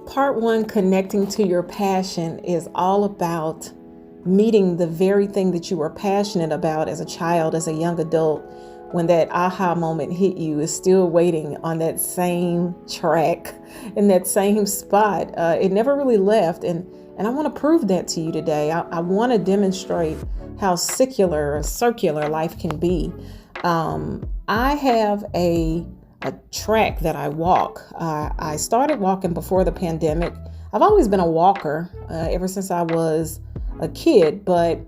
Part one, connecting to your passion, is all about meeting the very thing that you were passionate about as a child, as a young adult. When that aha moment hit you, is still waiting on that same track in that same spot. It never really left. And I want to prove that to you today. I want to demonstrate how secular or circular life can be. I have a track that I walk. I started walking before the pandemic. I've always been a walker ever since I was a kid, but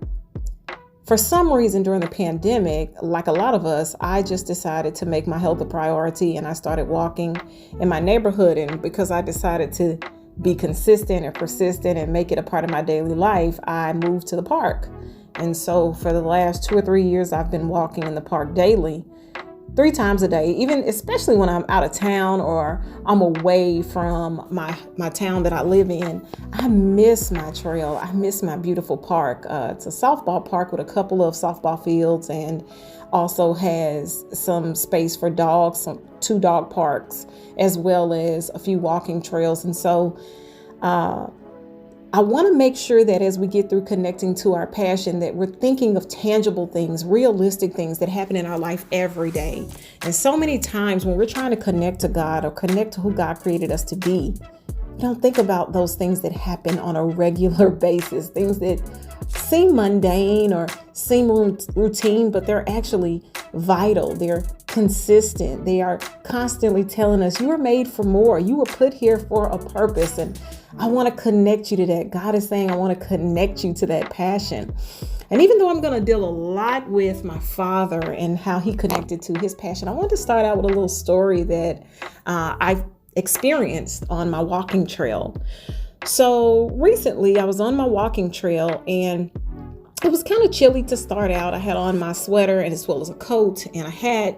for some reason during the pandemic, like a lot of us, I just decided to make my health a priority, and I started walking in my neighborhood. And because I decided to be consistent and persistent and make it a part of my daily life, I moved to the park. And so for the last 2 or 3 years, I've been walking in the park daily, 3 times a day, even especially when I'm out of town or I'm away from my town that I live in. I miss my trail. I miss my beautiful park. It's a softball park with a couple of softball fields, and also has some space for dogs, 2 dog parks, as well as a few walking trails. And so I want to make sure that as we get through connecting to our passion, that we're thinking of tangible things, realistic things that happen in our life every day. And so many times when we're trying to connect to God or connect to who God created us to be, we don't think about those things that happen on a regular basis, things that seem mundane or seem routine, but they're actually vital. They're consistent. They are constantly telling us you were made for more. You were put here for a purpose. And I want to connect you to that. God is saying, I want to connect you to that passion. And even though I'm going to deal a lot with my father and how he connected to his passion, I want to start out with a little story that I've experienced on my walking trail. So recently I was on my walking trail, and it was kind of chilly to start out. I had on my sweater and as well as a coat and a hat.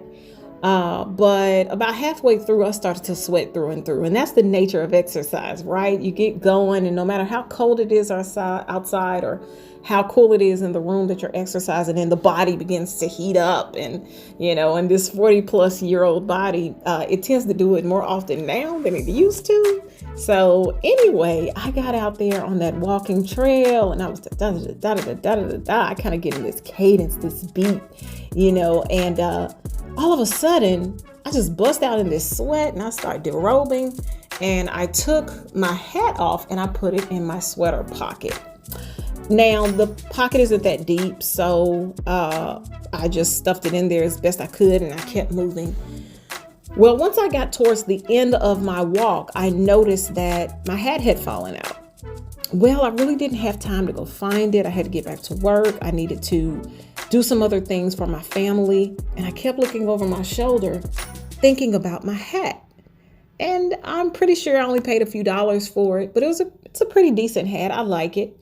But about halfway through, I started to sweat through and through. And that's the nature of exercise, right? You get going, and no matter how cold it is outside or how cool it is in the room that you're exercising in, the body begins to heat up. And, in this 40-plus-year-old body, it tends to do it more often now than it used to. So anyway, I got out there on that walking trail, and I was I kind of get in this cadence, this beat, and all of a sudden, I just bust out in this sweat, and I start derobing, and I took my hat off and I put it in my sweater pocket. Now, the pocket isn't that deep, so I just stuffed it in there as best I could, and I kept moving. Well, once I got towards the end of my walk, I noticed that my hat had fallen out. Well, I really didn't have time to go find it. I had to get back to work. I needed to do some other things for my family. And I kept looking over my shoulder, thinking about my hat. And I'm pretty sure I only paid a few dollars for it, but it's a pretty decent hat. I like it.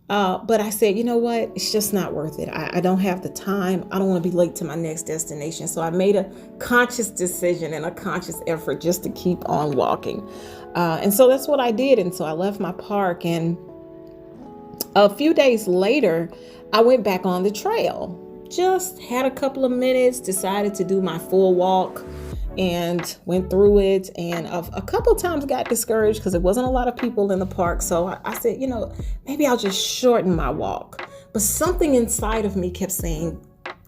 But I said, you know what? It's just not worth it. I don't have the time. I don't want to be late to my next destination. So I made a conscious decision and a conscious effort just to keep on walking. And so that's what I did. And so I left my park, and a few days later, I went back on the trail. Just had a couple of minutes, decided to do my full walk, and went through it. And a couple of times got discouraged because there wasn't a lot of people in the park. So I said, maybe I'll just shorten my walk. But something inside of me kept saying,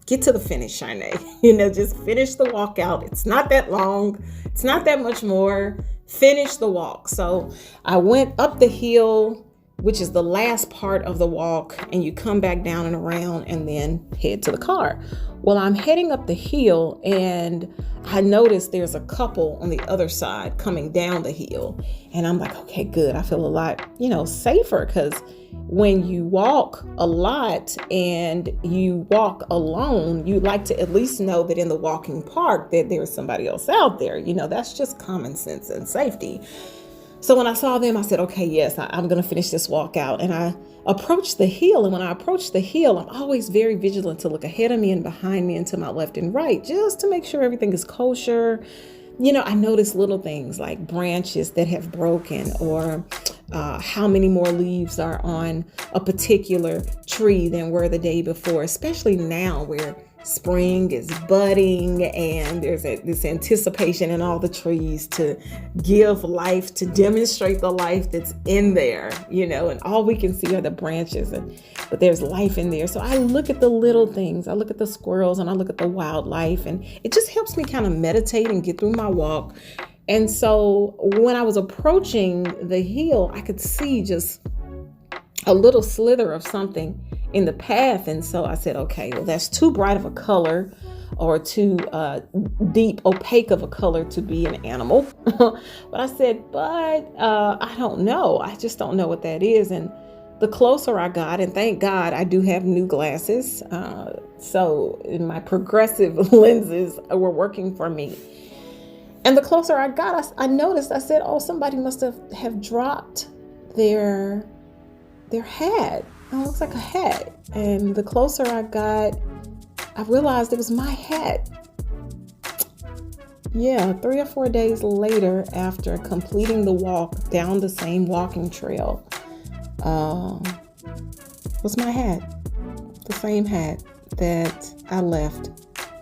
get to the finish, Shanae. Just finish the walk out. It's not that long. It's not that much more. Finish the walk. So I went up the hill, which is the last part of the walk, and you come back down and around and then head to the car. Well, I'm heading up the hill, and I noticed there's a couple on the other side coming down the hill. And I'm like, okay, good. I feel a lot, safer, because when you walk a lot and you walk alone, you like to at least know that in the walking park that there's somebody else out there. That's just common sense and safety. So when I saw them, I said, okay, yes, I'm going to finish this walk out. And I approached the hill. And when I approach the hill, I'm always very vigilant to look ahead of me and behind me and to my left and right, just to make sure everything is kosher. I notice little things like branches that have broken, or how many more leaves are on a particular tree than were the day before, especially now where spring is budding and there's this anticipation in all the trees to give life, to demonstrate the life that's in there, and all we can see are the branches, but there's life in there. So I look at the little things. I look at the squirrels and I look at the wildlife, and it just helps me kind of meditate and get through my walk. And so when I was approaching the hill, I could see just a little slither of something in the path. And so I said, okay, well, that's too bright of a color or too deep, opaque of a color to be an animal. But I said, I don't know. I just don't know what that is. And the closer I got, and thank God I do have new glasses. So my progressive lenses were working for me. And the closer I got, I noticed, I said, oh, somebody must have dropped their hat. Oh, it looks like a hat. And the closer I got, I realized it was my hat. Yeah, 3 or 4 days later, after completing the walk down the same walking trail, was my hat. The same hat that I left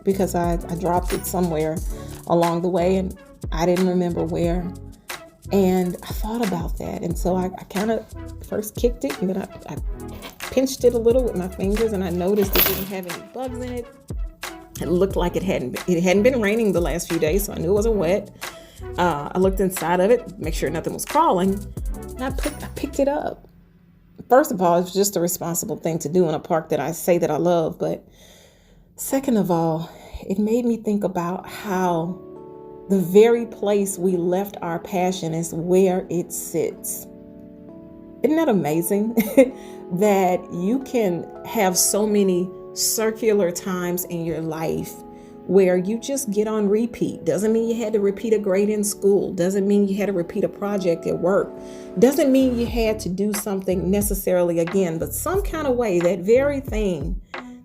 because I dropped it somewhere along the way and I didn't remember where. And I thought about that. And so I kind of first kicked it, and then I pinched it a little with my fingers, and I noticed it didn't have any bugs in it. It looked like it hadn't been raining the last few days, so I knew it wasn't wet. I looked inside of it, make sure nothing was crawling, and I picked it up. First of all, it was just a responsible thing to do in a park that I say that I love. But second of all, it made me think about how the very place we left our passion is where it sits. Isn't that amazing? That you can have so many circular times in your life where you just get on repeat. Doesn't mean you had to repeat a grade in school. Doesn't mean you had to repeat a project at work. Doesn't mean you had to do something necessarily again, but some kind of way, that very thing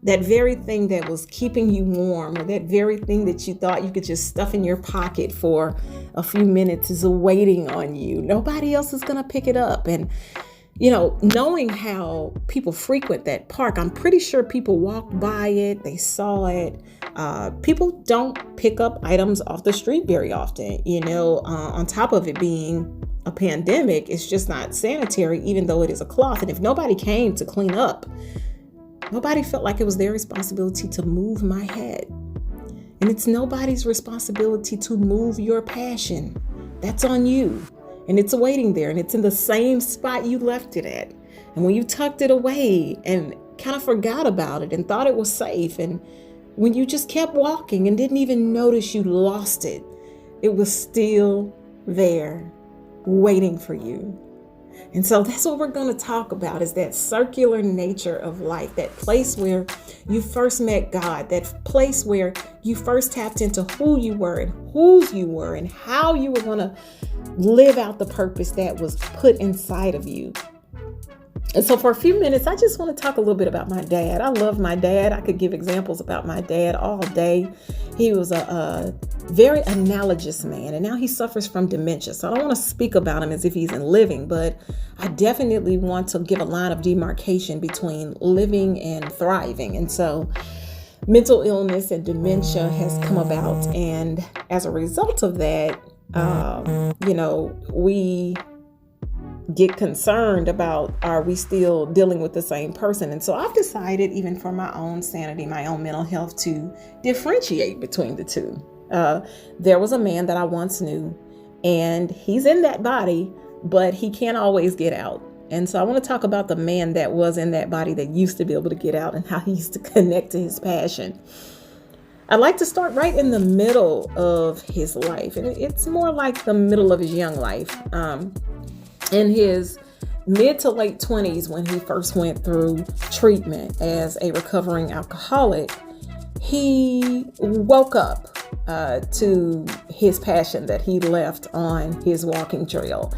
that was keeping you warm, or that very thing that you thought you could just stuff in your pocket for a few minutes is waiting on you. Nobody else is going to pick it up. And, knowing how people frequent that park, I'm pretty sure people walked by it, they saw it. People don't pick up items off the street very often, on top of it being a pandemic. It's just not sanitary, even though it is a cloth. And if nobody came to clean up, nobody felt like it was their responsibility to move my head. And it's nobody's responsibility to move your passion. That's on you. And it's waiting there, and it's in the same spot you left it at. And when you tucked it away and kind of forgot about it and thought it was safe, and when you just kept walking and didn't even notice you lost it, it was still there waiting for you. And so that's what we're going to talk about, is that circular nature of life, that place where you first met God, that place where you first tapped into who you were and whose you were and how you were going to live out the purpose that was put inside of you. And so for a few minutes, I just want to talk a little bit about my dad. I love my dad. I could give examples about my dad all day. He was a very analogous man, and now he suffers from dementia. So I don't want to speak about him as if he's in living, but I definitely want to give a line of demarcation between living and thriving. And so mental illness and dementia has come about. And as a result of that, we get concerned about, are we still dealing with the same person? And so I've decided, even for my own sanity, my own mental health, to differentiate between the two. There was a man that I once knew, and he's in that body, but he can't always get out. And so I want to talk about the man that was in that body that used to be able to get out, and how he used to connect to his passion. I'd like to start right in the middle of his life. And it's more like the middle of his young life. In his mid to late 20s, when he first went through treatment as a recovering alcoholic, he woke up to his passion that he left on his walking trail.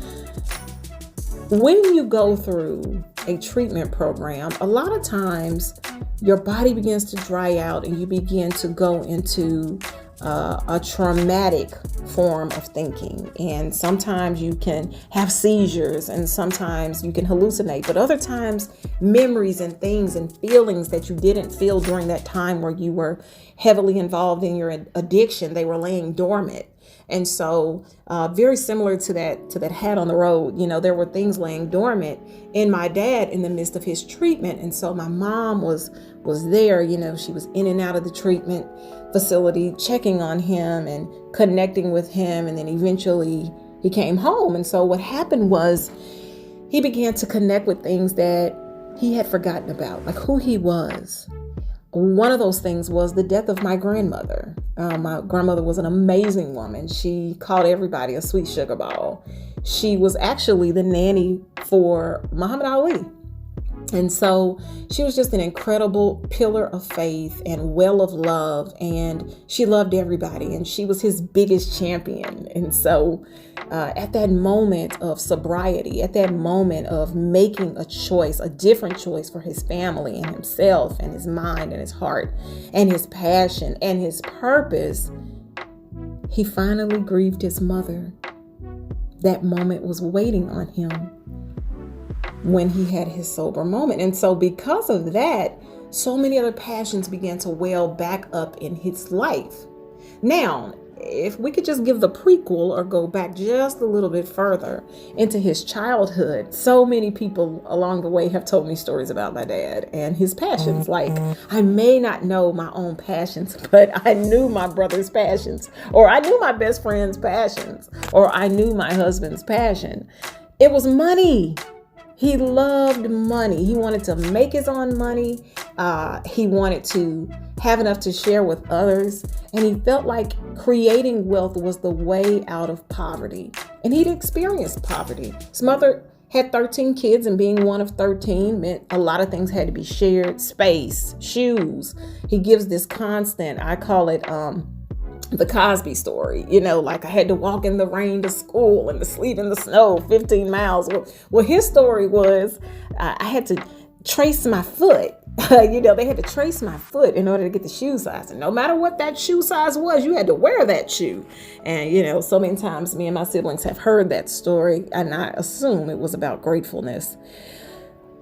When you go through a treatment program, a lot of times your body begins to dry out and you begin to go into a traumatic form of thinking. And sometimes you can have seizures, and sometimes you can hallucinate, but other times memories and things and feelings that you didn't feel during that time where you were heavily involved in your addiction, they were laying dormant. And so very similar to that hat on the road, there were things laying dormant in my dad in the midst of his treatment. And so my mom was there, she was in and out of the treatment facility, checking on him and connecting with him. And then eventually he came home. And so what happened was he began to connect with things that he had forgotten about, like who he was. One of those things was the death of my grandmother. My grandmother was an amazing woman. She called everybody a sweet sugar ball. She was actually the nanny for Muhammad Ali. And so she was just an incredible pillar of faith and well of love, and she loved everybody, and she was his biggest champion. And so at that moment of sobriety, at that moment of making a choice, a different choice for his family and himself and his mind and his heart and his passion and his purpose, he finally grieved his mother. That moment was waiting on him when he had his sober moment. And so because of that, so many other passions began to well back up in his life. Now, if we could just give the prequel or go back just a little bit further into his childhood, so many people along the way have told me stories about my dad and his passions. Like, I may not know my own passions, but I knew my brother's passions, or I knew my best friend's passions, or I knew my husband's passion. It was money. He loved money. He wanted to make his own money. He wanted to have enough to share with others. And he felt like creating wealth was the way out of poverty. And he'd experienced poverty. His mother had 13 kids, and being one of 13 meant a lot of things had to be shared. Space, shoes. He gives this constant, I call it, the Cosby story, like I had to walk in the rain to school and to sleep in the snow 15 miles. Well, his story was I had to trace my foot. They had to trace my foot in order to get the shoe size. And no matter what that shoe size was, you had to wear that shoe. And, so many times me and my siblings have heard that story, and I assume it was about gratefulness.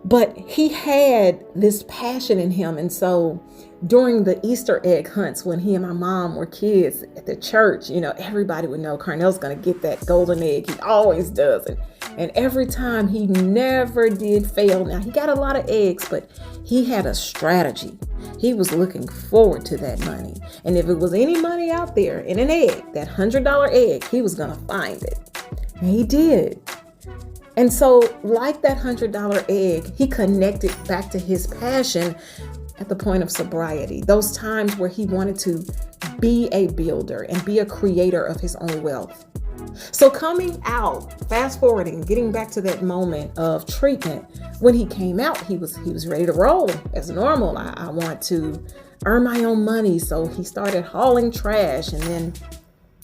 But he had this passion in him. And so during the Easter egg hunts, when he and my mom were kids at the church, everybody would know Carnell's going to get that golden egg. He always does. And every time, he never did fail. Now, he got a lot of eggs, but he had a strategy. He was looking forward to that money. And if it was any money out there in an egg, that $100 egg, he was going to find it. And he did. And so, like that $100 egg, he connected back to his passion at the point of sobriety. Those times where he wanted to be a builder and be a creator of his own wealth. So coming out, fast forwarding, getting back to that moment of treatment, when he came out, he was ready to roll as normal. I want to earn my own money. So he started hauling trash, and then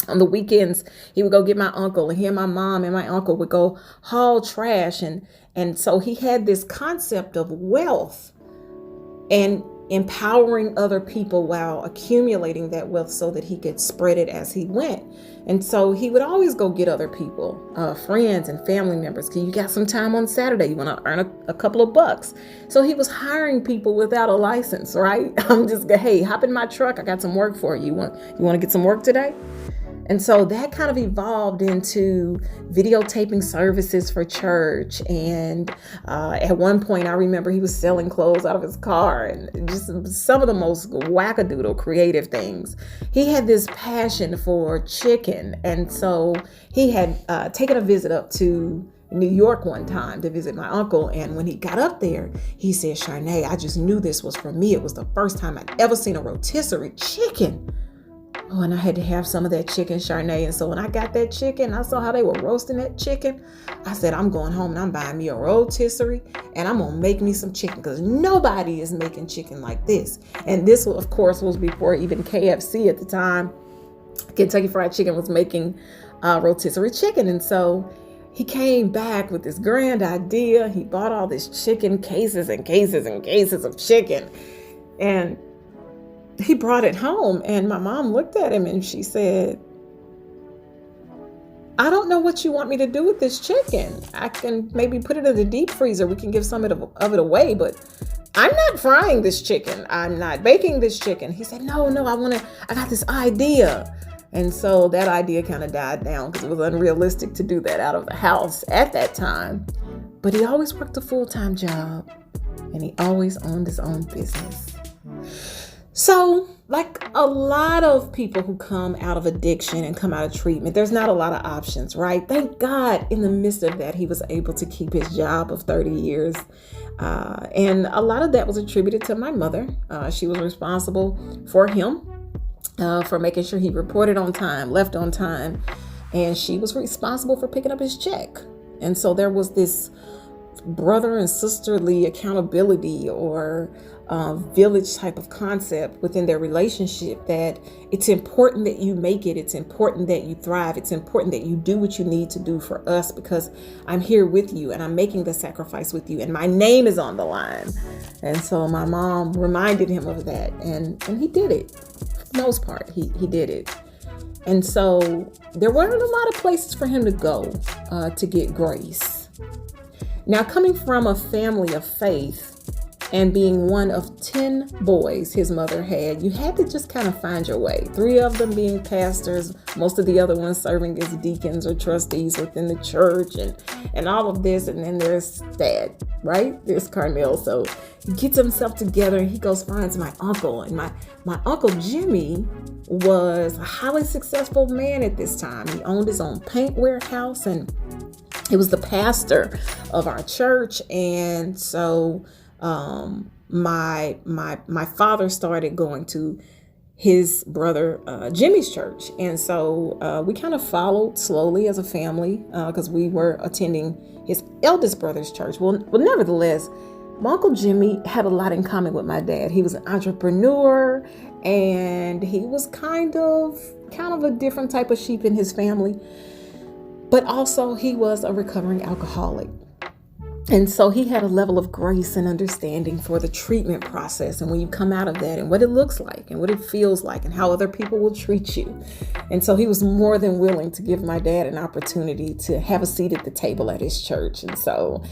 on the weekends, he would go get my uncle, and he and my mom and my uncle would go haul trash. And so he had this concept of wealth and empowering other people while accumulating that wealth so that he could spread it as he went. And so he would always go get other people, friends and family members. You got some time on Saturday, you want to earn a couple of bucks. So he was hiring people without a license, right? I'm just, hey, hop in my truck. I got some work for you. You want to get some work today? And so that kind of evolved into videotaping services for church. And at one point, I remember he was selling clothes out of his car, and just some of the most wackadoodle creative things. He had this passion for chicken. And so he had taken a visit up to New York one time to visit my uncle. And when he got up there, he said, "Sharnae, I just knew this was for me. It was the first time I'd ever seen a rotisserie chicken." Oh, and I had to have some of that chicken, Sharnae. And so when I got that chicken, I saw how they were roasting that chicken. I said, I'm going home and I'm buying me a rotisserie, and I'm going to make me some chicken, because nobody is making chicken like this. And this, of course, was before even KFC at the time. Kentucky Fried Chicken was making rotisserie chicken. And so he came back with this grand idea. He bought all this chicken, cases and cases and cases of chicken. And he brought it home, and my mom looked at him and she said, I don't know what you want me to do with this chicken. I can maybe put it in the deep freezer. We can give some of it away, but I'm not frying this chicken. I'm not baking this chicken. He said, no, I got this idea. And so that idea kind of died down because it was unrealistic to do that out of the house at that time. But he always worked a full-time job, and he always owned his own business. So, like a lot of people who come out of addiction and come out of treatment, there's not a lot of options, right? Thank God in the midst of that, he was able to keep his job of 30 years. And a lot of that was attributed to my mother. She was responsible for him, for making sure he reported on time, left on time. And she was responsible for picking up his check. And so there was this brother and sisterly accountability or village type of concept within their relationship, that it's important that you make it. It's important that you thrive. It's important that you do what you need to do for us, because I'm here with you and I'm making the sacrifice with you and my name is on the line. And so my mom reminded him of that, and he did it. For the most part, he did it. And so there weren't a lot of places for him to go to get grace. Now, coming from a family of faith and being one of 10 boys his mother had, you had to just kind of find your way. 3 of them being pastors, most of the other ones serving as deacons or trustees within the church, and all of this. And then there's Dad, right? There's Carnell. So he gets himself together and he goes finds my uncle. And my Uncle Jimmy was a highly successful man at this time. He owned his own paint warehouse, and he was the pastor of our church. And so my father started going to his brother Jimmy's church, and so we kind of followed slowly as a family because we were attending his eldest brother's church. Well, nevertheless, my Uncle Jimmy had a lot in common with my dad. He was an entrepreneur, and he was kind of a different type of sheep in his family, but also he was a recovering alcoholic. And so he had a level of grace and understanding for the treatment process, and when you come out of that and what it looks like and what it feels like and how other people will treat you. And so he was more than willing to give my dad an opportunity to have a seat at the table at his church. And so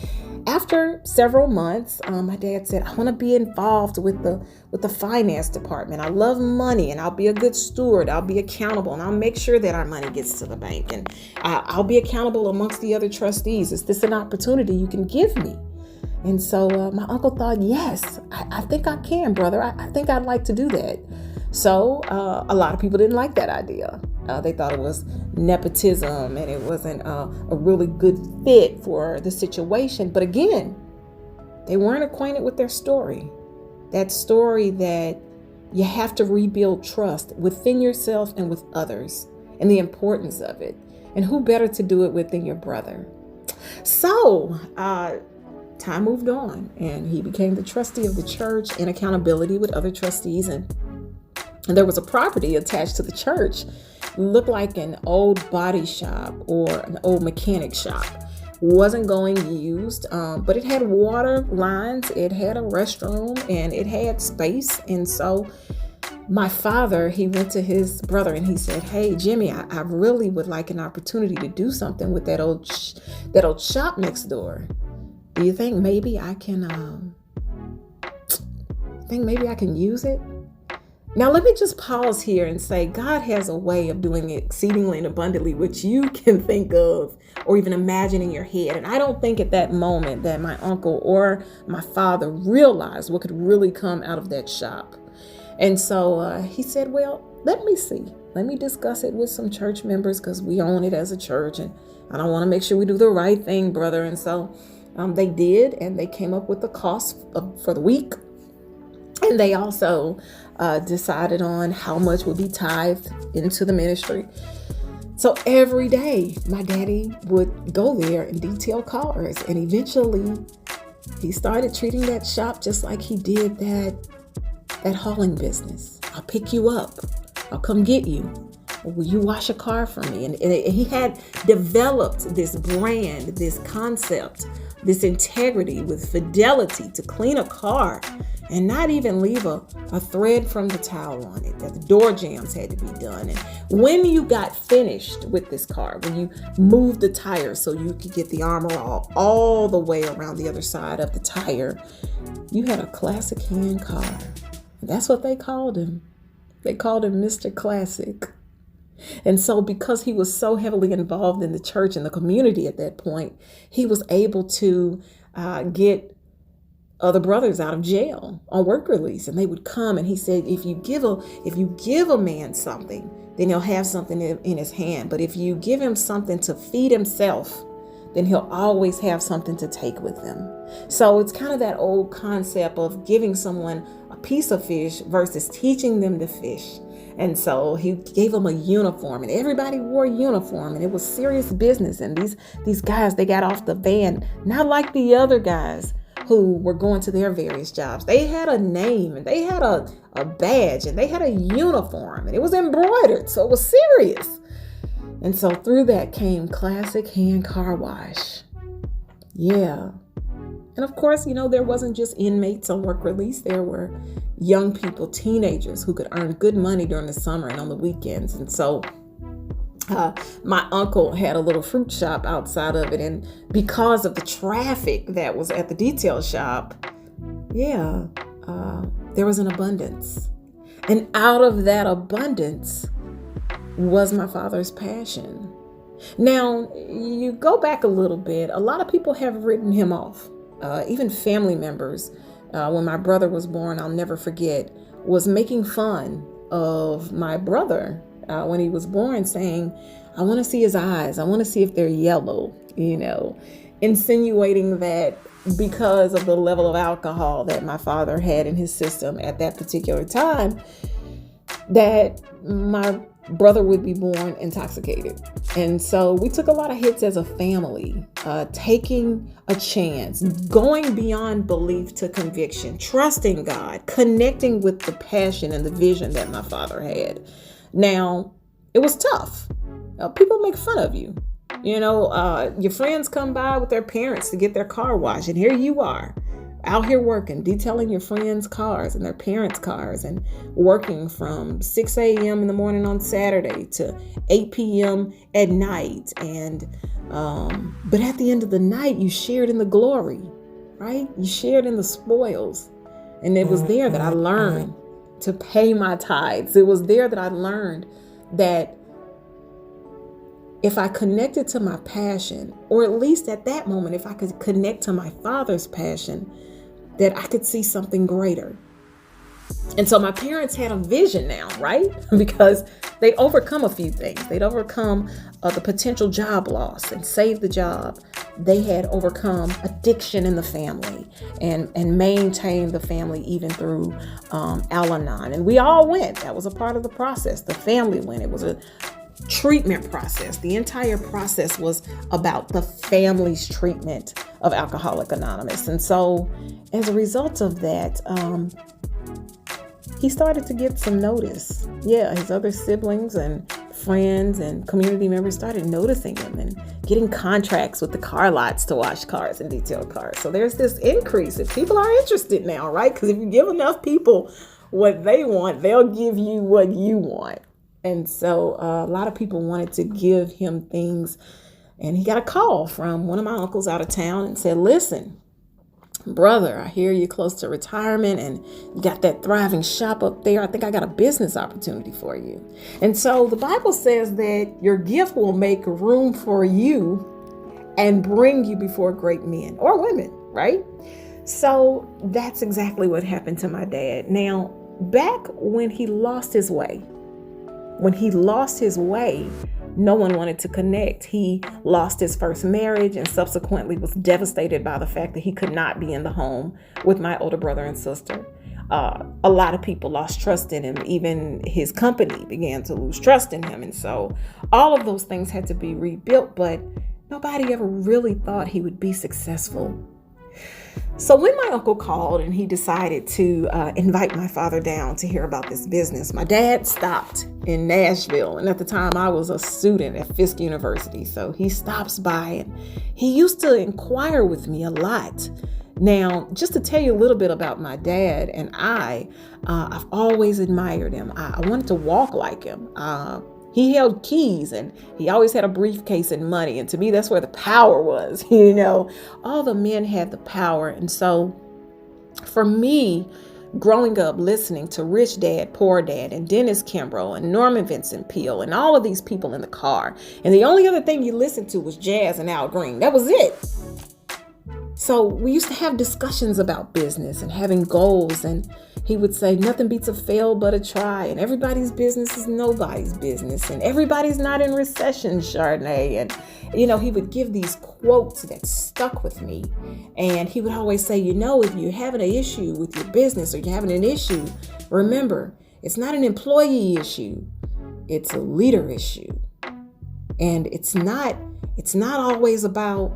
after several months, my dad said, I want to be involved with the finance department. I love money, and I'll be a good steward. I'll be accountable, and I'll make sure that our money gets to the bank, and I'll be accountable amongst the other trustees. Is this an opportunity you can give me? And so my uncle thought, yes, I think I can, brother. I think I'd like to do that. So a lot of people didn't like that idea. They thought it was nepotism and it wasn't a really good fit for the situation. But again, they weren't acquainted with their story. That story that you have to rebuild trust within yourself and with others, and the importance of it. And who better to do it with than your brother? So time moved on, and he became the trustee of the church in accountability with other trustees. And there was a property attached to the church. It looked like an old body shop or an old mechanic shop. Wasn't going used, but it had water lines, it had a restroom, and it had space. And so my father, he went to his brother and he said, hey, Jimmy, I really would like an opportunity to do something with that old shop next door. Do you think maybe I can use it? Now, let me just pause here and say God has a way of doing exceedingly and abundantly which you can think of or even imagine in your head. And I don't think at that moment that my uncle or my father realized what could really come out of that shop. And so he said, well, let me see. Let me discuss it with some church members because we own it as a church. And I don't want to make sure we do the right thing, brother. And so they did. And they came up with the cost for the week. And they also decided on how much would be tithed into the ministry. So every day, my daddy would go there and detail cars. And eventually, he started treating that shop just like he did that hauling business. I'll pick you up. I'll come get you. Will you wash a car for me? And he had developed this brand, this concept, this integrity with fidelity to clean a car. and not even leave a thread from the towel on it, that the door jambs had to be done. And when you got finished with this car, when you moved the tire so you could get the armor all the way around the other side of the tire, you had a classic hand car. That's what they called him. They called him Mr. Classic. And so because he was so heavily involved in the church and the community at that point, he was able to get other brothers out of jail on work release. And they would come, and he said, if you give a man something, then he'll have something in his hand. But if you give him something to feed himself, then he'll always have something to take with him. So it's kind of that old concept of giving someone a piece of fish versus teaching them to fish. And so he gave them a uniform, and everybody wore a uniform, and it was serious business. And these guys, they got off the van, not like the other guys who were going to their various jobs. They had a name, and they had a badge, and they had a uniform, and it was embroidered. So it was serious. And so through that came Classic Hand Car Wash. Yeah. And of course, there wasn't just inmates on work release. There were young people, teenagers who could earn good money during the summer and on the weekends. And so my uncle had a little fruit shop outside of it. And because of the traffic that was at the detail shop, there was an abundance. And out of that abundance was my father's passion. Now, you go back a little bit, a lot of people have written him off. Even family members, when my brother was born, I'll never forget, was making fun of my brother when he was born, saying, I want to see his eyes. I want to see if they're yellow, insinuating that because of the level of alcohol that my father had in his system at that particular time, that my brother would be born intoxicated. And so we took a lot of hits as a family, taking a chance, going beyond belief to conviction, trusting God, connecting with the passion and the vision that my father had. Now, it was tough. People make fun of you. Your friends come by with their parents to get their car washed, and here you are, out here working, detailing your friends' cars and their parents' cars, and working from 6 a.m. in the morning on Saturday to 8 p.m. at night. And but at the end of the night, you shared in the glory, right? You shared in the spoils. And it was there that I learned to pay my tithes. It was there that I learned that if I connected to my passion, or at least at that moment, if I could connect to my father's passion, that I could see something greater. And so my parents had a vision now, right? Because they'd overcome a few things. They'd overcome the potential job loss and save the job. They had overcome addiction in the family and maintained the family even through Al-Anon. And we all went. That was a part of the process. The family went. It was a treatment process. The entire process was about the family's treatment of Alcoholics Anonymous. And so as a result of that, he started to get some notice. His other siblings and friends and community members started noticing him and getting contracts with the car lots to wash cars and detail cars. So there's this increase. If people are interested now, right? Because if you give enough people what they want, they'll give you what you want. And so a lot of people wanted to give him things. And he got a call from one of my uncles out of town and said, listen, brother, I hear you're close to retirement and you got that thriving shop up there. I think I got a business opportunity for you. And so the Bible says that your gift will make room for you and bring you before great men or women, right? So that's exactly what happened to my dad. Now, back when he lost his way, no one wanted to connect. He lost his first marriage and subsequently was devastated by the fact that he could not be in the home with my older brother and sister. A lot of people lost trust in him. Even his company began to lose trust in him. And so all of those things had to be rebuilt, but nobody ever really thought he would be successful. So when my uncle called and he decided to invite my father down to hear about this business, my dad stopped in Nashville. And at the time I was a student at Fisk University. So he stops by and he used to inquire with me a lot. Now, just to tell you a little bit about my dad and I've always admired him. I wanted to walk like him. He held keys and he always had a briefcase and money. And to me, that's where the power was. All the men had the power. And so for me, growing up listening to Rich Dad, Poor Dad, and Dennis Kimbrough and Norman Vincent Peale and all of these people in the car, and the only other thing you listened to was jazz and Al Green. That was it. So we used to have discussions about business and having goals, and he would say nothing beats a fail but a try, and everybody's business is nobody's business, and everybody's not in recession, Chardonnay. And he would give these quotes that stuck with me, and he would always say, if you're having an issue with your business or you're having an issue, remember, it's not an employee issue, it's a leader issue. And it's not always about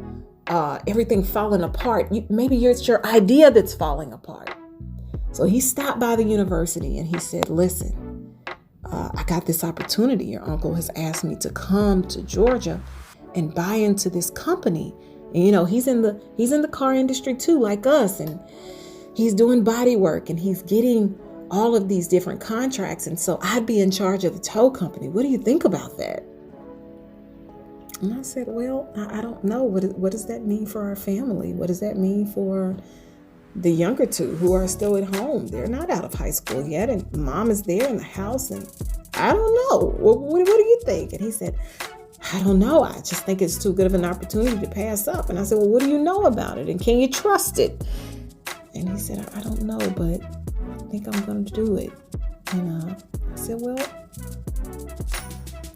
everything falling apart. Maybe it's your idea that's falling apart. So he stopped by the university and he said, listen, I got this opportunity. Your uncle has asked me to come to Georgia and buy into this company. And, he's in the car industry too, like us. And he's doing body work and he's getting all of these different contracts. And so I'd be in charge of the tow company. What do you think about that? And I said, well, I don't know. What does that mean for our family? What does that mean for the younger two who are still at home? They're not out of high school yet. And mom is there in the house. And I don't know. What do you think? And he said, I don't know. I just think it's too good of an opportunity to pass up. And I said, well, what do you know about it? And can you trust it? And he said, I don't know, but I think I'm going to do it. And I said, well,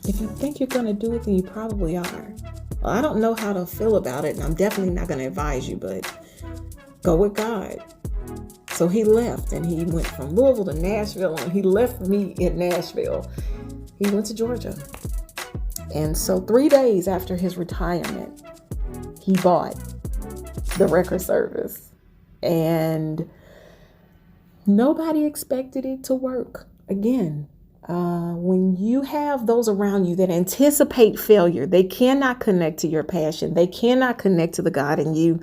if you think you're going to do it, then you probably are. Well, I don't know how to feel about it, and I'm definitely not going to advise you, but go with God. So he left, and he went from Louisville to Nashville, and he left me in Nashville. He went to Georgia. And so 3 days after his retirement, he bought the record service. And nobody expected it to work. Again, when you have those around you that anticipate failure, they cannot connect to your passion. They cannot connect to the God in you.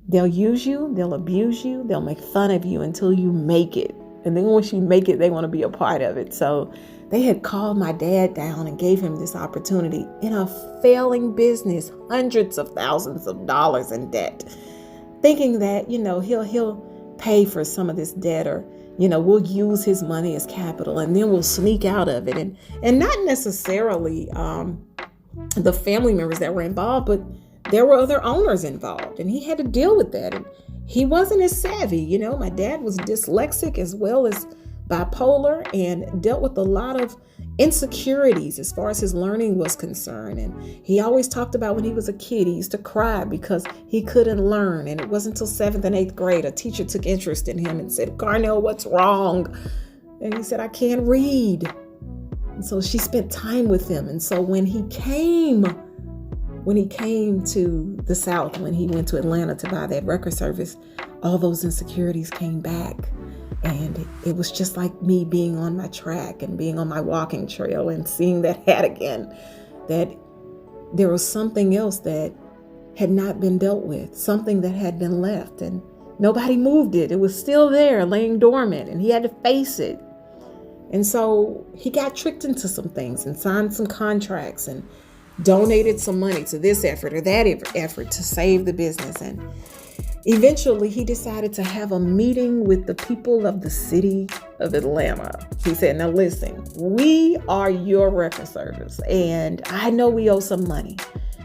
They'll use you. They'll abuse you. They'll make fun of you until you make it. And then once you make it, they want to be a part of it. So they had called my dad down and gave him this opportunity in a failing business, hundreds of thousands of dollars in debt, thinking that, he'll pay for some of this debt, or we'll use his money as capital and then we'll sneak out of it. And not necessarily the family members that were involved, but there were other owners involved, and he had to deal with that. And he wasn't as savvy. My dad was dyslexic as well as bipolar and dealt with a lot of insecurities as far as his learning was concerned. And he always talked about when he was a kid, he used to cry because he couldn't learn. And it wasn't until 7th and 8th grade, a teacher took interest in him and said, Carnell, what's wrong? And he said, I can't read. And so she spent time with him. And so when he came to the South, when he went to Atlanta to buy that record service, all those insecurities came back. And it was just like me being on my track and being on my walking trail and seeing that hat again, that there was something else that had not been dealt with, something that had been left, and nobody moved it. It was still there, laying dormant, and he had to face it. And so he got tricked into some things and signed some contracts and donated some money to this effort or that effort to save the business. And eventually, he decided to have a meeting with the people of the city of Atlanta. He said, now listen, we are your record service, and I know we owe some money,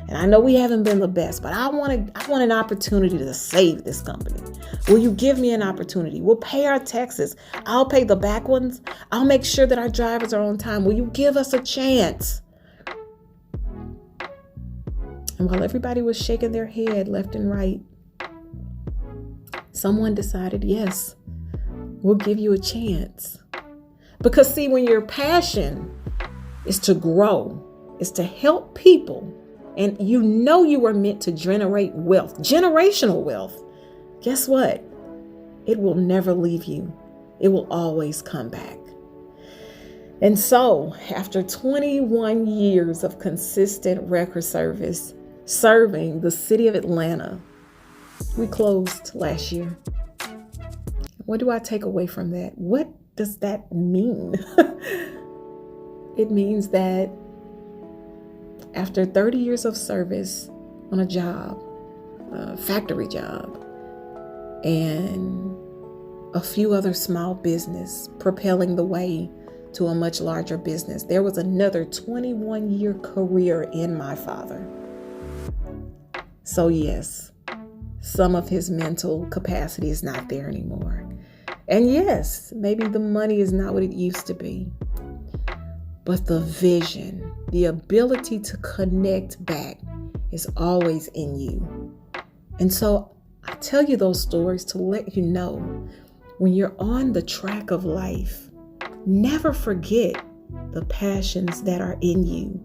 and I know we haven't been the best, but I want an opportunity to save this company. Will you give me an opportunity? We'll pay our taxes. I'll pay the back ones. I'll make sure that our drivers are on time. Will you give us a chance? And while everybody was shaking their head left and right, someone decided, yes, we'll give you a chance. Because see, when your passion is to grow, is to help people, and you are meant to generate wealth, generational wealth, guess what? It will never leave you. It will always come back. And so after 21 years of consistent record service, serving the city of Atlanta, We closed last year. What do I take away from that? What does that mean? It means that after 30 years of service on a job, a factory job, and a few other small business propelling the way to a much larger business, there was another 21-year career in my father. So yes, some of his mental capacity is not there anymore. And yes, maybe the money is not what it used to be. But the vision, the ability to connect back is always in you. And so I tell you those stories to let you know when you're on the track of life, never forget the passions that are in you.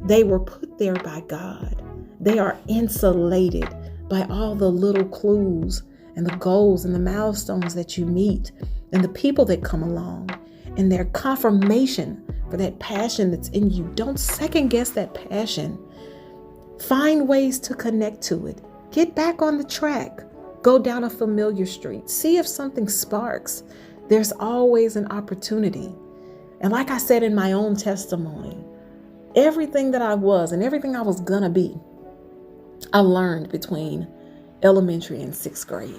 They were put there by God. They are insulated by all the little clues and the goals and the milestones that you meet and the people that come along and their confirmation for that passion that's in you. Don't second guess that passion. Find ways to connect to it. Get back on the track. Go down a familiar street. See if something sparks. There's always an opportunity. And like I said in my own testimony, everything that I was and everything I was gonna be, I learned between elementary and 6th grade.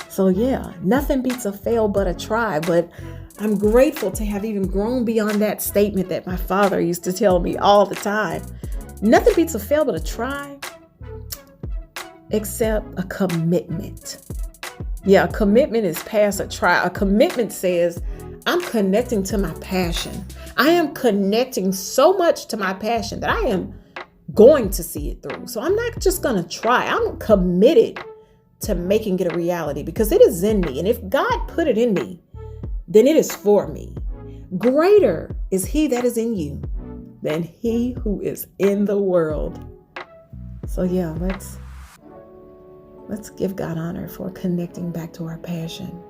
So yeah, nothing beats a fail but a try. But I'm grateful to have even grown beyond that statement that my father used to tell me all the time. Nothing beats a fail but a try, except a commitment. Yeah, a commitment is past a try. A commitment says, I'm connecting to my passion. I am connecting so much to my passion that I am going to see it through. So I'm not just going to try. I'm committed to making it a reality because it is in me. And if God put it in me, then it is for me. Greater is he that is in you than he who is in the world. So yeah, let's give God honor for connecting back to our passion.